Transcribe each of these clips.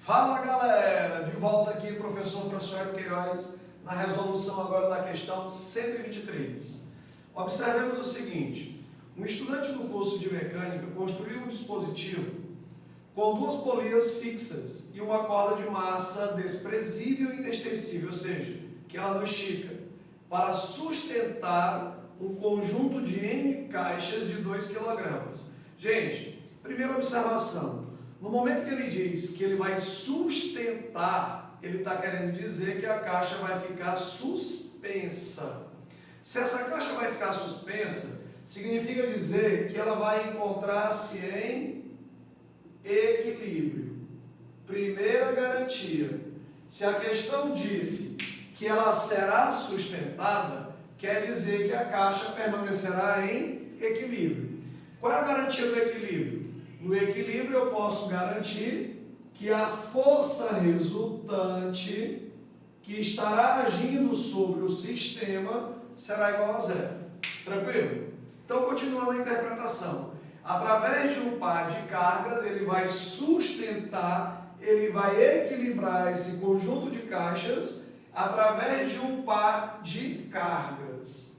Fala galera, de volta aqui professor François Queiroz na resolução agora da questão 123. Observemos o seguinte, um estudante do curso de mecânica construiu um dispositivo com duas polias fixas e uma corda de massa desprezível e inextensível, ou seja, que ela não estica, para sustentar um conjunto de N caixas de 2 kg. Gente, primeira observação. No momento que ele diz que ele vai sustentar, ele está querendo dizer que a caixa vai ficar suspensa. Se essa caixa vai ficar suspensa, significa dizer que ela vai encontrar-se em equilíbrio. Primeira garantia. Se a questão disse que ela será sustentada, quer dizer que a caixa permanecerá em equilíbrio. Qual é a garantia do equilíbrio? No equilíbrio eu posso garantir que a força resultante que estará agindo sobre o sistema será igual a zero. Tranquilo? Então, continuando a interpretação. Através de um par de cargas, ele vai sustentar, ele vai equilibrar esse conjunto de caixas através de um par de cargas,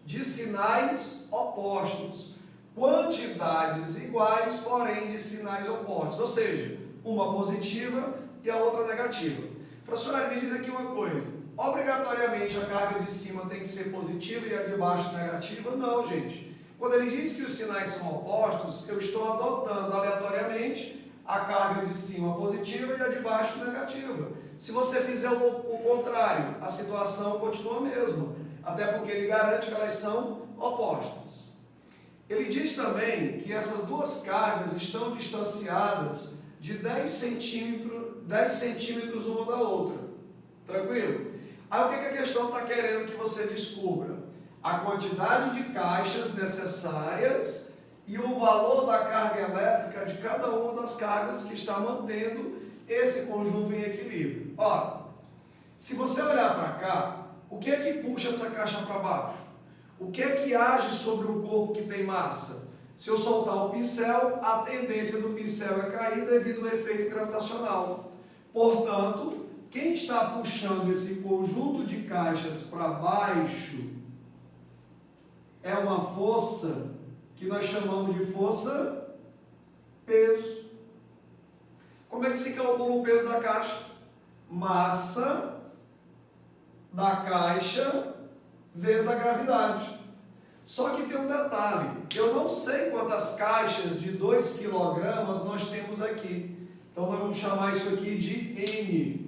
de sinais opostos. Quantidades iguais, porém de sinais opostos, ou seja, uma positiva e a outra negativa. Professor, me diz aqui uma coisa, obrigatoriamente a carga de cima tem que ser positiva e a de baixo negativa? Não, gente. Quando ele diz que os sinais são opostos, eu estou adotando aleatoriamente a carga de cima positiva e a de baixo negativa. Se você fizer o contrário, a situação continua a mesma, até porque ele garante que elas são opostas. Ele diz também que essas duas cargas estão distanciadas de 10 centímetros uma da outra. Tranquilo? Aí o que a questão está querendo que você descubra? A quantidade de caixas necessárias e o valor da carga elétrica de cada uma das cargas que está mantendo esse conjunto em equilíbrio. Ora, se você olhar para cá, o que é que puxa essa caixa para baixo? O que é que age sobre um corpo que tem massa? Se eu soltar o pincel, a tendência do pincel é cair devido ao efeito gravitacional. Portanto, quem está puxando esse conjunto de caixas para baixo é uma força que nós chamamos de força peso. Como é que se calcula o peso da caixa? Massa da caixa vezes a gravidade. Só que tem um detalhe, eu não sei quantas caixas de 2 kg nós temos aqui. Então nós vamos chamar isso aqui de N.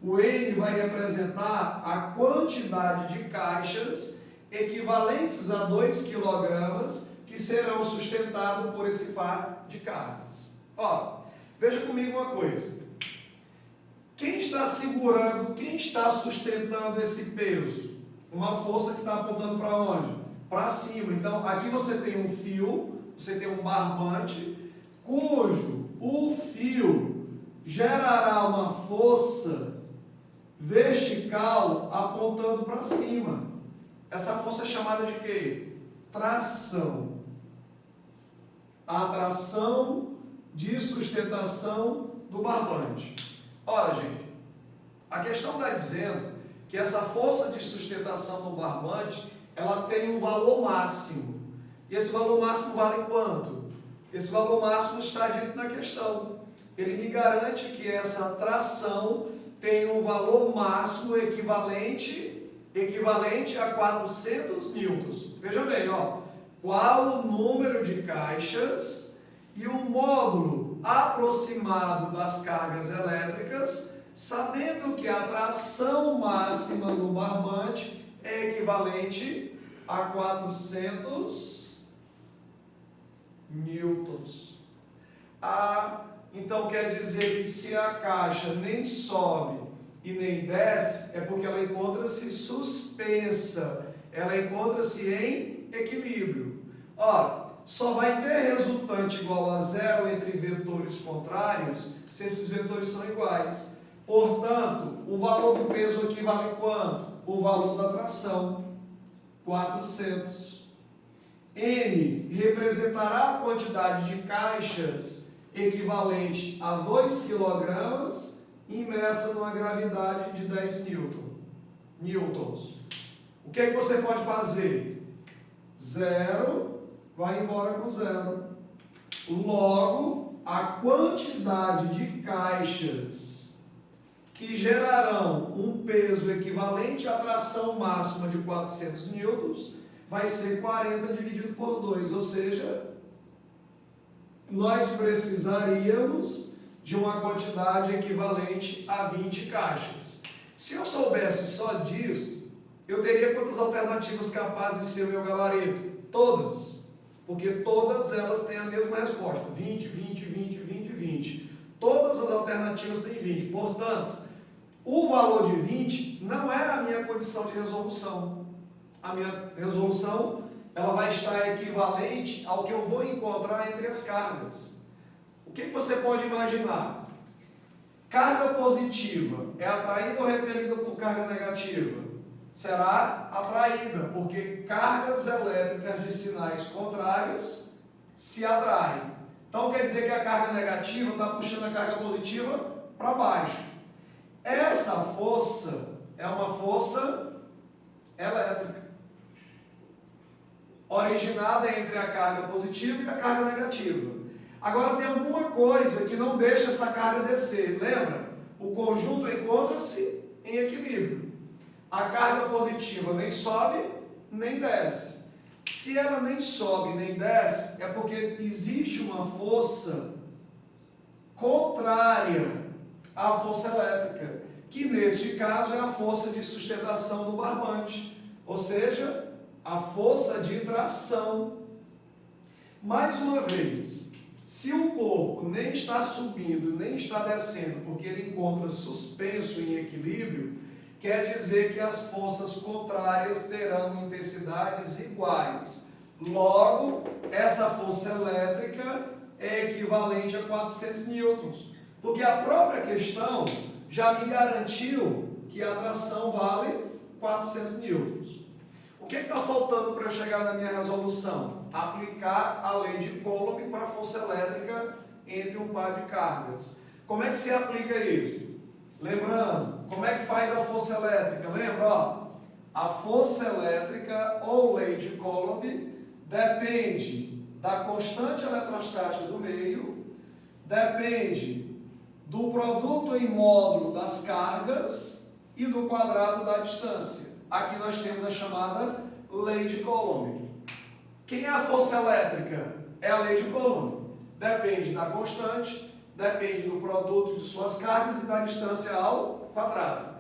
O N vai representar a quantidade de caixas equivalentes a 2 kg que serão sustentados por esse par de cargas. Ó, veja comigo uma coisa. Quem está segurando, quem está sustentando esse peso? Uma força que está apontando para onde? Para cima. Então, aqui você tem um fio, você tem um barbante, cujo o fio gerará uma força vertical apontando para cima. Essa força é chamada de quê? Tração. A tração de sustentação do barbante. Ora, gente, a questão está dizendo que essa força de sustentação do barbante, ela tem um valor máximo. E esse valor máximo vale quanto? Esse valor máximo está dito na questão. Ele me garante que essa tração tem um valor máximo equivalente a 400 newtons. Veja bem, ó, qual o número de caixas e o módulo aproximado das cargas elétricas, sabendo que a tração máxima no barbante é equivalente a 400 newtons. Então quer dizer que se a caixa nem sobe e nem desce, é porque ela encontra-se suspensa, ela encontra-se em equilíbrio. Ora, só vai ter resultante igual a zero entre vetores contrários se esses vetores são iguais. Portanto, o valor do peso aqui vale quanto? O valor da tração, 400. N representará a quantidade de caixas equivalente a 2 kg imersa numa gravidade de 10 newtons. O que é que você pode fazer? 0 vai embora com 0. Logo, a quantidade de caixas que gerarão um peso equivalente à tração máxima de 400 newtons vai ser 40 dividido por 2, ou seja, nós precisaríamos de uma quantidade equivalente a 20 caixas. Se eu soubesse só disso, eu teria quantas alternativas capazes de ser o meu gabarito? Todas. Porque todas elas têm a mesma resposta. 20, 20, 20, 20, 20. Todas as alternativas têm 20. Portanto, o valor de 20 não é a minha condição de resolução. A minha resolução ela vai estar equivalente ao que eu vou encontrar entre as cargas. O que você pode imaginar? Carga positiva é atraída ou repelida por carga negativa? Será atraída, porque cargas elétricas de sinais contrários se atraem. Então quer dizer que a carga negativa está puxando a carga positiva para baixo. Essa força é uma força elétrica, originada entre a carga positiva e a carga negativa. Agora tem alguma coisa que não deixa essa carga descer, lembra? O conjunto encontra-se em equilíbrio. A carga positiva nem sobe, nem desce. Se ela nem sobe, nem desce, é porque existe uma força contrária à força elétrica, que neste caso é a força de sustentação do barbante, ou seja, a força de tração. Mais uma vez, se o corpo nem está subindo, nem está descendo, porque ele encontra suspenso em equilíbrio, quer dizer que as forças contrárias terão intensidades iguais. Logo, essa força elétrica é equivalente a 400 newtons, porque a própria questão já me garantiu que a tração vale 400 newtons. O que está faltando para eu chegar na minha resolução? Aplicar a lei de Coulomb para a força elétrica entre um par de cargas. Como é que se aplica isso? Lembrando, como é que faz a força elétrica? Lembra? Ó, a força elétrica, ou lei de Coulomb, depende da constante eletrostática do meio, depende do produto em módulo das cargas e do quadrado da distância. Aqui nós temos a chamada lei de Coulomb. Quem é a força elétrica? É a lei de Coulomb. Depende da constante, depende do produto de suas cargas e da distância ao quadrado.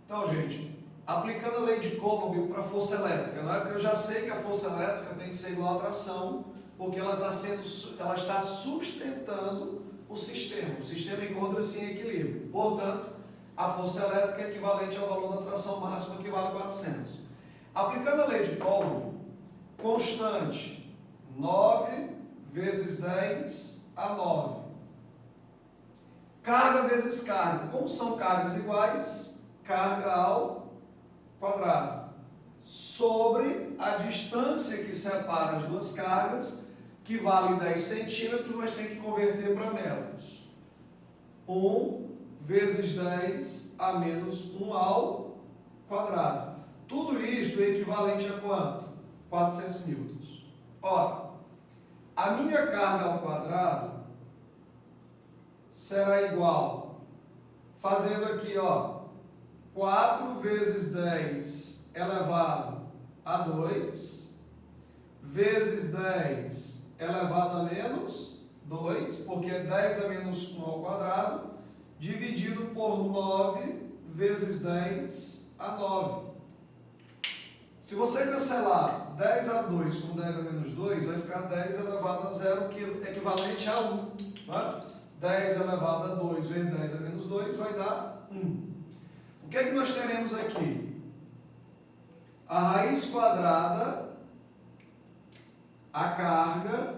Então, gente, aplicando a lei de Coulomb para a força elétrica, não é? Porque eu já sei que a força elétrica tem que ser igual à tração, porque ela está sustentando o sistema. O sistema encontra-se em equilíbrio. Portanto, a força elétrica é equivalente ao valor da tração máxima, que vale 400. Aplicando a lei de Coulomb, constante 9 vezes 10 a 9. Carga vezes carga. Como são cargas iguais, carga ao quadrado. Sobre a distância que separa as duas cargas, que vale 10 centímetros, mas tem que converter para metros. 1 vezes 10 a menos 1 ao quadrado. Tudo isto é equivalente a quanto? 400 newtons. Ora, a minha carga ao quadrado será igual, fazendo aqui, ó, 4 vezes 10 elevado a 2, vezes 10 elevado a menos 2, porque é 10 a menos 1 ao quadrado, dividido por 9 vezes 10 a 9. Se você cancelar 10 a 2 com 10 a menos 2, vai ficar 10 elevado a 0, que é equivalente a 1. Né? 10 elevado a 2 vezes 10 a menos 2 vai dar 1. O que é que nós teremos aqui? A raiz quadrada, a carga,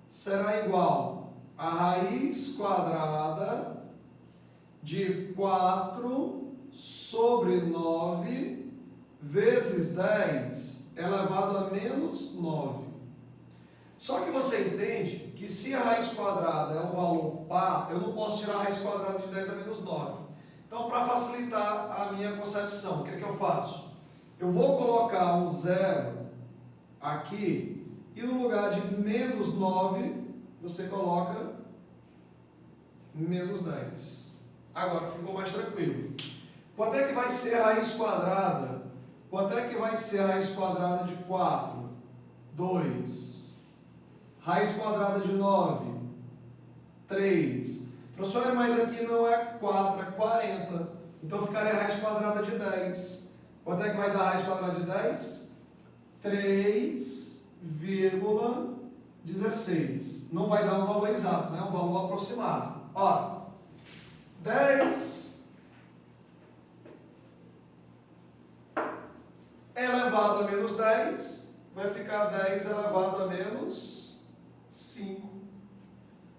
será igual a raiz quadrada de 4 sobre 9 vezes 10 elevado a menos 9. Só que você entende que se a raiz quadrada é um valor par, eu não posso tirar a raiz quadrada de 10 a menos 9. Então, para facilitar a minha concepção, o que é que eu faço? Eu vou colocar um zero aqui e no lugar de menos 9, você coloca menos 10. Agora ficou mais tranquilo. Quanto é que vai ser a raiz quadrada? Quanto é que vai ser a raiz quadrada de 4? 2. Raiz quadrada de 9? 3. Professor, mas aqui não é 4, é 40. Então ficaria a raiz quadrada de 10. Quanto é que vai dar a raiz quadrada de 10? 3,16. Não vai dar um valor exato, né? Um valor aproximado. Ó, 10 elevado a menos 10 vai ficar 10 elevado a menos 5.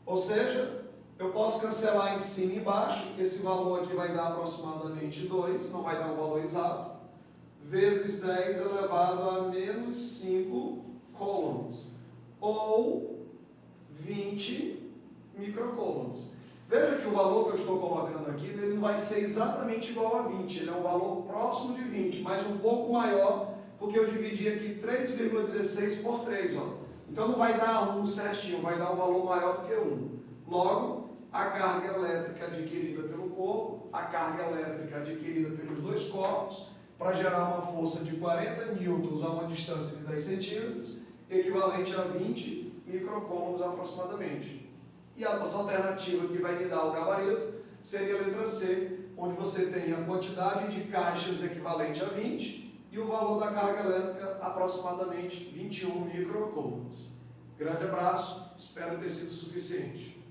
Ou seja, eu posso cancelar em cima e embaixo. Esse valor aqui vai dar aproximadamente 2, não vai dar um valor exato. Vezes 10 elevado a menos 5 coulombs. Ou 20 microcoulombs. Veja que o valor que eu estou colocando aqui, ele não vai ser exatamente igual a 20. Ele é um valor próximo de 20, mas um pouco maior, porque eu dividi aqui 3,16 por 3. Ó. Então não vai dar 1 certinho, vai dar um valor maior do que 1. Logo, a carga elétrica adquirida pelo corpo, a carga elétrica adquirida pelos dois corpos, para gerar uma força de 40 newtons a uma distância de 10 centímetros, equivalente a 20 microcoulombs aproximadamente. E a nossa alternativa que vai me dar o gabarito seria a letra C, onde você tem a quantidade de caixas equivalente a 20 e o valor da carga elétrica aproximadamente 21 microcoulombs. Grande abraço, espero ter sido suficiente.